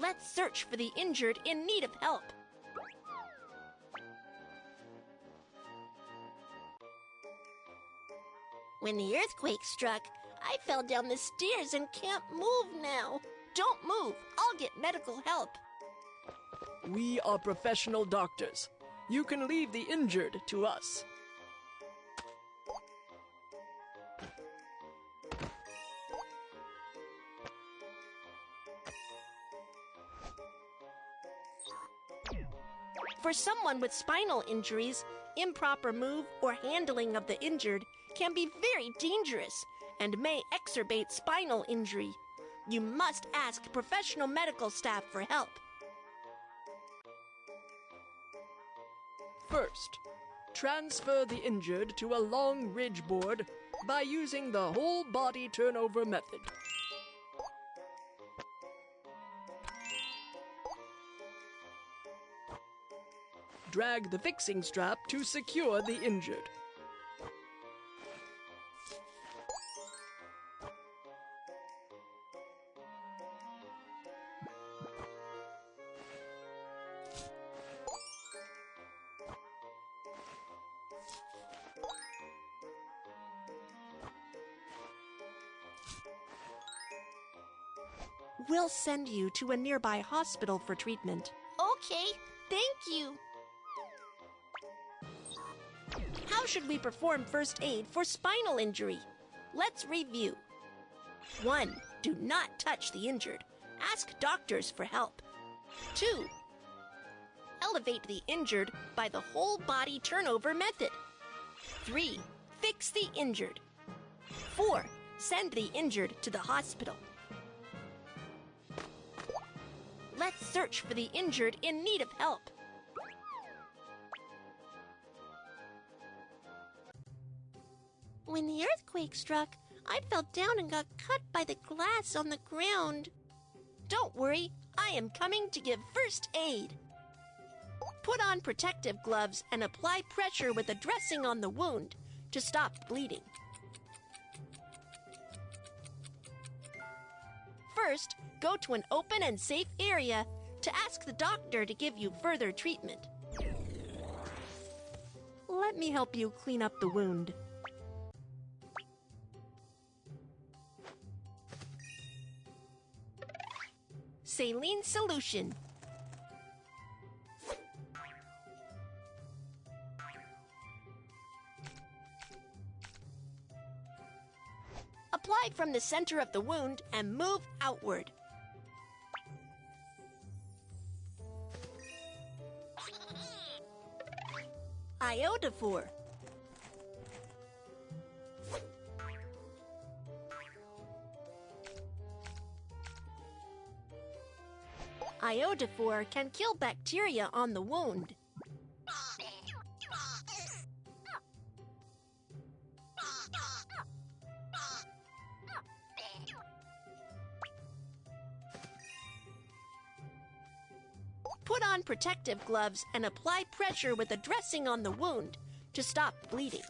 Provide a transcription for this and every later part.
Let's search for the injured in need of help. When the earthquake struck, I fell down the stairs and can't move now. Don't move. I'll get medical help. We are professional doctors. You can leave the injured to us. For someone with spinal injuries, improper move or handling of the injured can be very dangerous and may exacerbate spinal injury. You must ask professional medical staff for help. First, transfer the injured to a long ridge board by using the whole body turnover method. Drag the fixing strap to secure the injured. We'll send you to a nearby hospital for treatment. Okay, thank you. How should we perform first aid for spinal injury? Let's review. 1. Do not touch the injured. Ask doctors for help. 2. Elevate the injured by the whole body turnover method. 3. Fix the injured. 4. Send the injured to the hospital. Let's search for the injured in need of help. When the earthquake struck, I fell down and got cut by the glass on the ground. Don't worry, I am coming to give first aid. Put on protective gloves and apply pressure with a dressing on the wound to stop bleeding. First, go to an open and safe area to ask the doctor to give you further treatment. Let me help you clean up the wound. Saline solution. Apply from the center of the wound and move outward. Iodophor. Iodophor can kill bacteria on the wound. Put on protective gloves and apply pressure with a dressing on the wound to stop bleeding.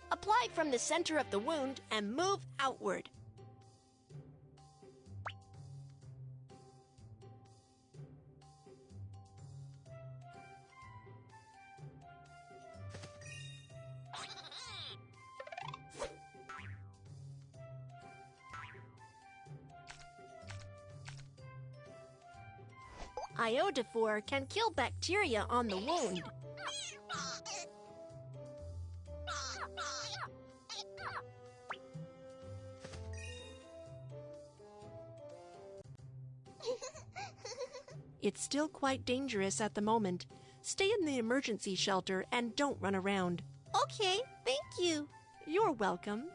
Apply from the center of the wound and move outward. Iodophor can kill bacteria on the wound. It's still quite dangerous at the moment. Stay in the emergency shelter and don't run around. Okay, thank you. You're welcome.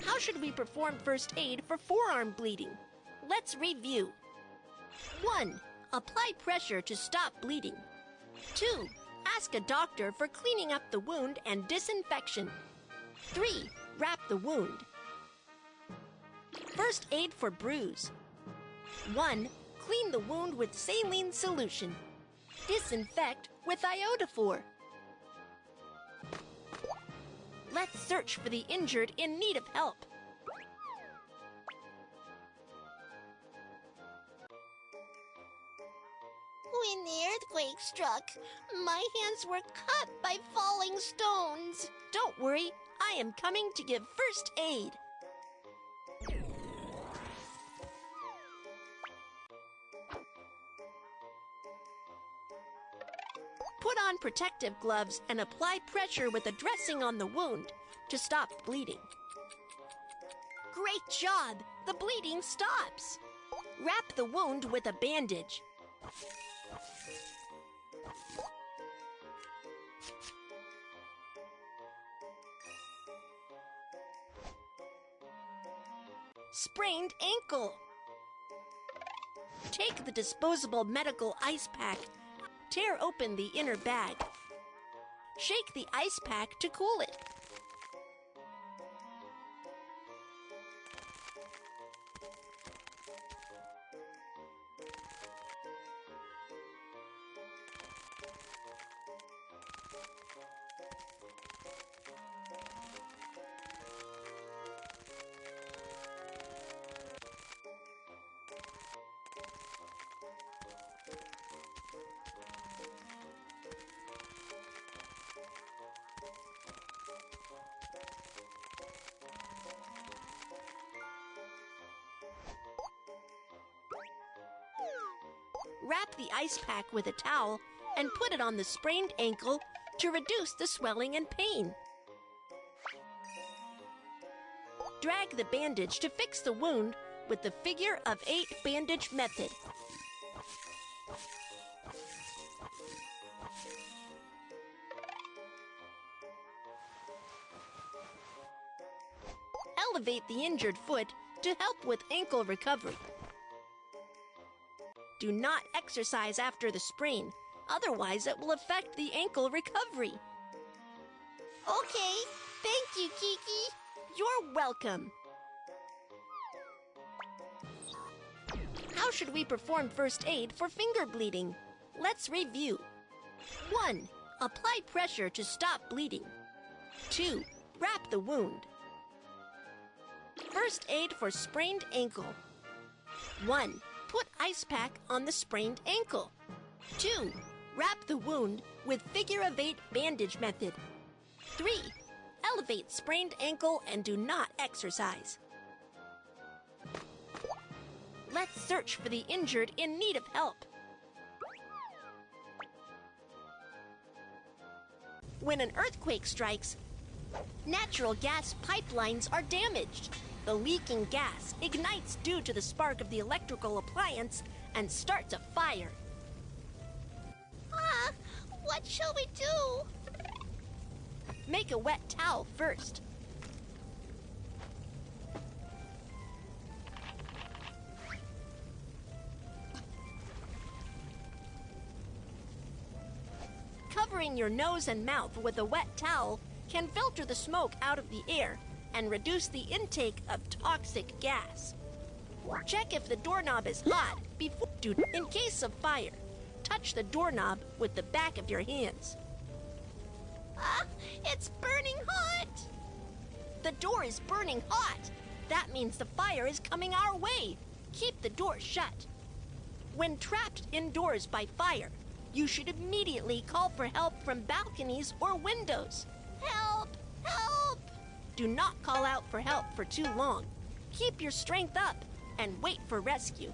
How should we perform first aid for forearm bleeding? Let's review. 1. Apply pressure to stop bleeding. 2. Ask a doctor for cleaning up the wound and disinfection. 3. Wrap the wound. First aid for bruise. 1. Clean the wound with saline solution. Disinfect with iodophor. Let's search for the injured in need of help. When the earthquake struck, my hands were cut by falling stones. Don't worry, I am coming to give first aid. Put on protective gloves and apply pressure with a dressing on the wound to stop bleeding. Great job! The bleeding stops. Wrap the wound with a bandage. Sprained ankle. Take the disposable medical ice pack. Tear open the inner bag. Shake the ice pack to cool it. Wrap the ice pack with a towel and put it on the sprained ankle to reduce the swelling and pain. Drag the bandage to fix the wound with the figure of 8 bandage method. Elevate the injured foot to help with ankle recovery. Do not exercise after the sprain, otherwise it will affect the ankle recovery. Okay, thank you, Kiki. You're welcome. How should we perform first aid for finger bleeding? Let's review. 1. Apply pressure to stop bleeding. 2. Wrap the wound. First aid for sprained ankle. 1. Put ice pack on the sprained ankle. 2. Wrap the wound with figure of 8 bandage method. 3. Elevate sprained ankle and do not exercise. Let's search for the injured in need of help. When an earthquake strikes, natural gas pipelines are damaged. The leaking gas ignites due to the spark of the electrical appliance and starts a fire. What shall we do? Make a wet towel first. Covering your nose and mouth with a wet towel can filter the smoke out of the air and reduce the intake of toxic gas. Check if the doorknob is hot before. In case of fire, touch the doorknob with the back of your hands. It's burning hot. The door is burning hot. That means the fire is coming our way. Keep the door shut. When trapped indoors by fire, you should immediately call for help from balconies or windows. Help! Help! Do not call out for help for too long. Keep your strength up and wait for rescue.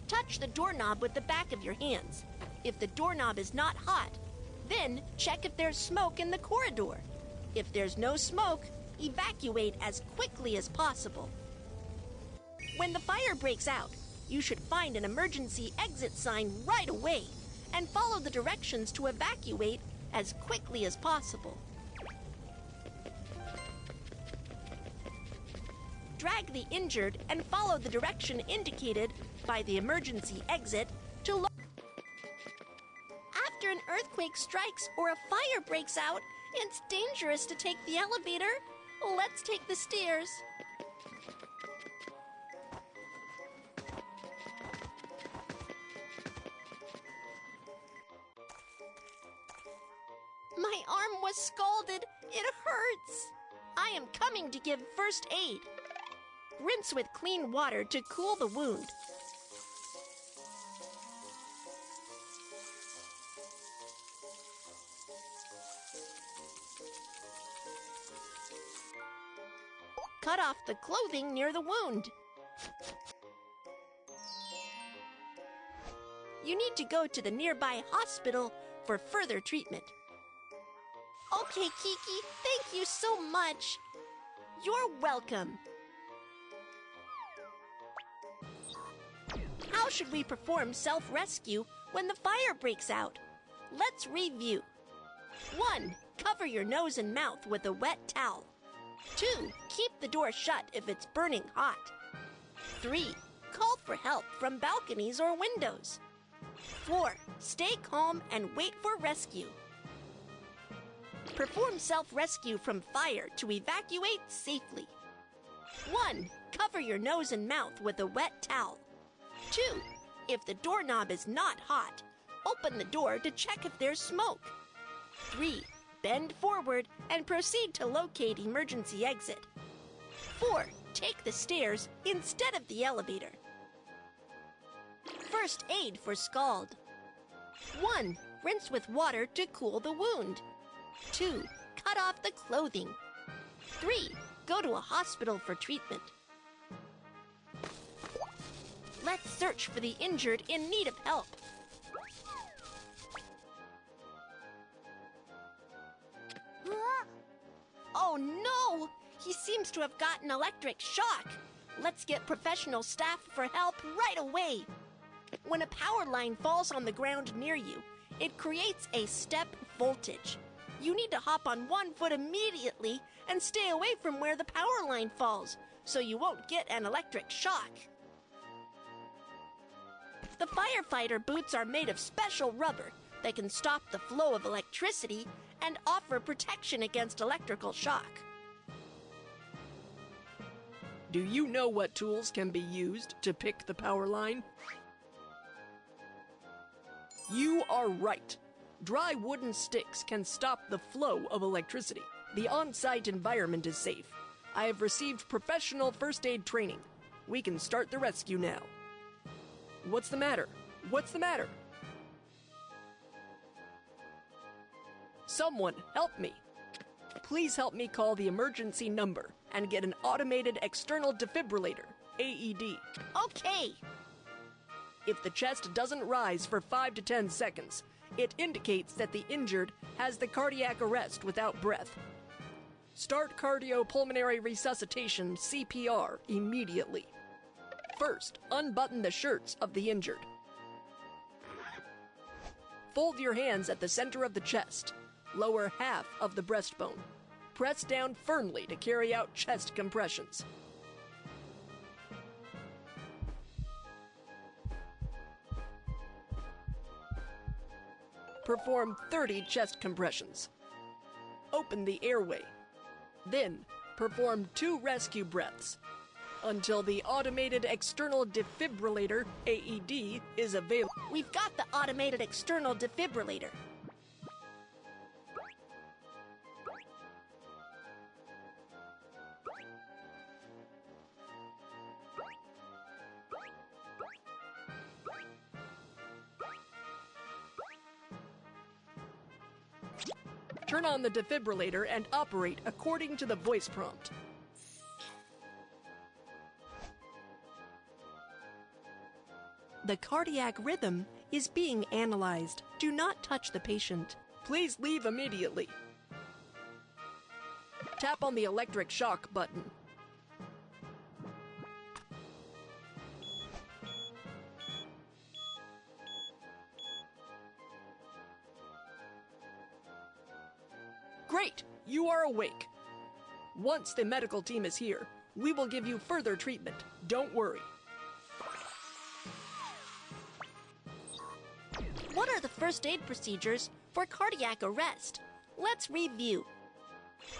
Touch the doorknob with the back of your hands. If the doorknob is not hot, then check if there's smoke in the corridor. If there's no smoke, evacuate as quickly as possible. When the fire breaks out, you should find an emergency exit sign right away and follow the directions to evacuate as quickly as possible. Drag the injured and follow the direction indicated by the emergency exit to After an earthquake strikes or a fire breaks out, it's dangerous to take the elevator. Let's take the stairs. My arm was scalded. It hurts. I am coming to give first aid. Rinse with clean water to cool the wound. Cut off the clothing near the wound. You need to go to the nearby hospital for further treatment. Okay, Kiki, thank you so much. You're welcome. How should we perform self-rescue when the fire breaks out? Let's review. 1. Cover your nose and mouth with a wet towel. 2. Keep the door shut if it's burning hot. 3. Call for help from balconies or windows. 4. Stay calm and wait for rescue. Perform self-rescue from fire to evacuate safely. 1. Cover your nose and mouth with a wet towel. 2. If the doorknob is not hot, open the door to check if there's smoke. 3. Bend forward and proceed to locate emergency exit. 4. Take the stairs instead of the elevator. First aid for scald. 1. Rinse with water to cool the wound. 2. Cut off the clothing. 3. Go to a hospital for treatment. Let's search for the injured in need of help. Oh no! He seems to have gotten electric shock. Let's get professional staff for help right away. When a power line falls on the ground near you, it creates a step voltage. You need to hop on one foot immediately and stay away from where the power line falls, so you won't get an electric shock. The firefighter boots are made of special rubber that can stop the flow of electricity and offer protection against electrical shock. Do you know what tools can be used to pick the power line? You are right. Dry wooden sticks can stop the flow of electricity. The on-site environment is safe. I have received professional first aid training. We can start the rescue now. What's the matter? What's the matter? Someone help me. Please help me call the emergency number and get an automated external defibrillator, AED. Okay. If the chest doesn't rise for 5 to 10 seconds, it indicates that the injured has the cardiac arrest without breath. Start cardiopulmonary resuscitation, CPR, immediately. First, unbutton the shirts of the injured. Fold your hands at the center of the chest, lower half of the breastbone. Press down firmly to carry out chest compressions. Perform 30 chest compressions. Open the airway. Then, perform 2 rescue breaths until the automated external defibrillator, AED, is available. We've got the automated external defibrillator. Turn on the defibrillator and operate according to the voice prompt. The cardiac rhythm is being analyzed. Do not touch the patient. Please leave immediately. Tap on the electric shock button. Great! You are awake. Once the medical team is here, we will give you further treatment. Don't worry. What are the first aid procedures for cardiac arrest? Let's review.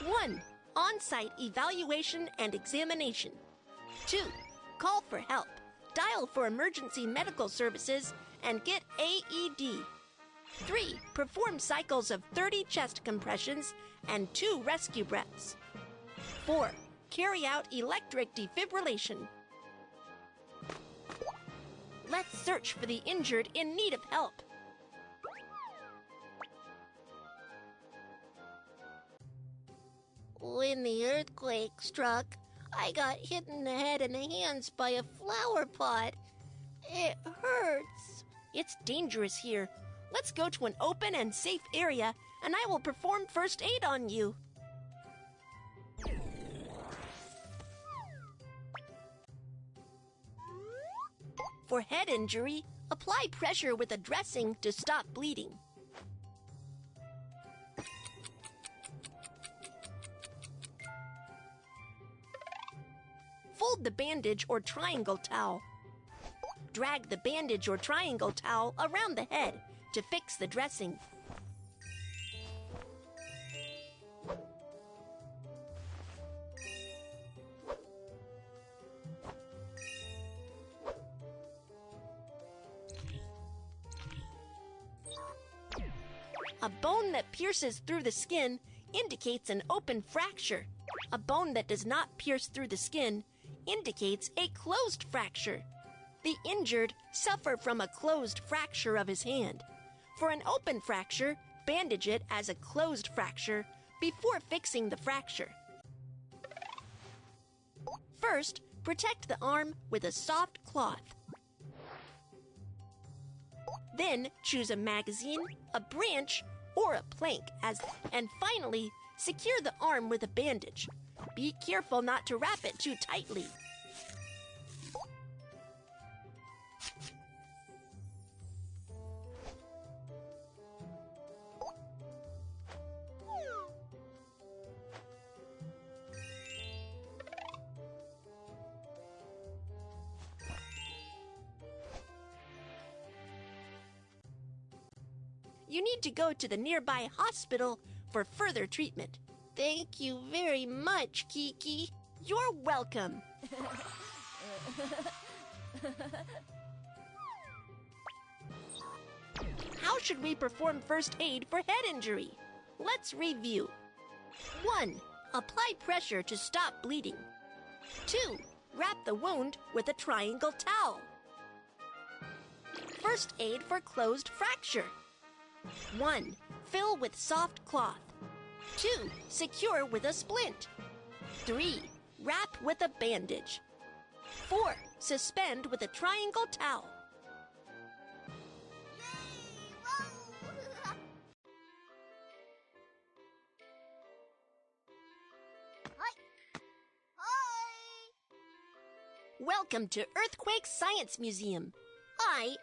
1. on-site evaluation and examination. 2. Call for help. Dial for emergency medical services and get AED. 3. Perform cycles of 30 chest compressions and 2 rescue breaths. 4. Carry out electric defibrillation. Let's search for the injured in need of help. When the earthquake struck, I got hit in the head and the hands by a flower pot. It hurts. It's dangerous here. Let's go to an open and safe area, and I will perform first aid on you. For head injury, apply pressure with a dressing to stop bleeding. Fold the bandage or triangle towel. Drag the bandage or triangle towel around the head to fix the dressing. A bone that pierces through the skin indicates an open fracture. A bone that does not pierce through the skin indicates a closed fracture. The injured suffer from a closed fracture of his hand. For an open fracture, bandage it as a closed fracture before fixing the fracture. First, protect the arm with a soft cloth. Then choose a magazine, a branch, or a plank and finally, secure the arm with a bandage. Be careful not to wrap it too tightly. You need to go to the nearby hospital for further treatment. Thank you very much, Kiki. You're welcome. How should we perform first aid for head injury? Let's review. 1. Apply pressure to stop bleeding. 2. Wrap the wound with a triangle towel. First aid for closed fracture. 1. Fill with soft cloth. 2. Secure with a splint. 3. Wrap with a bandage. 4. Suspend with a triangle towel. Welcome to Earthquake Science Museum. I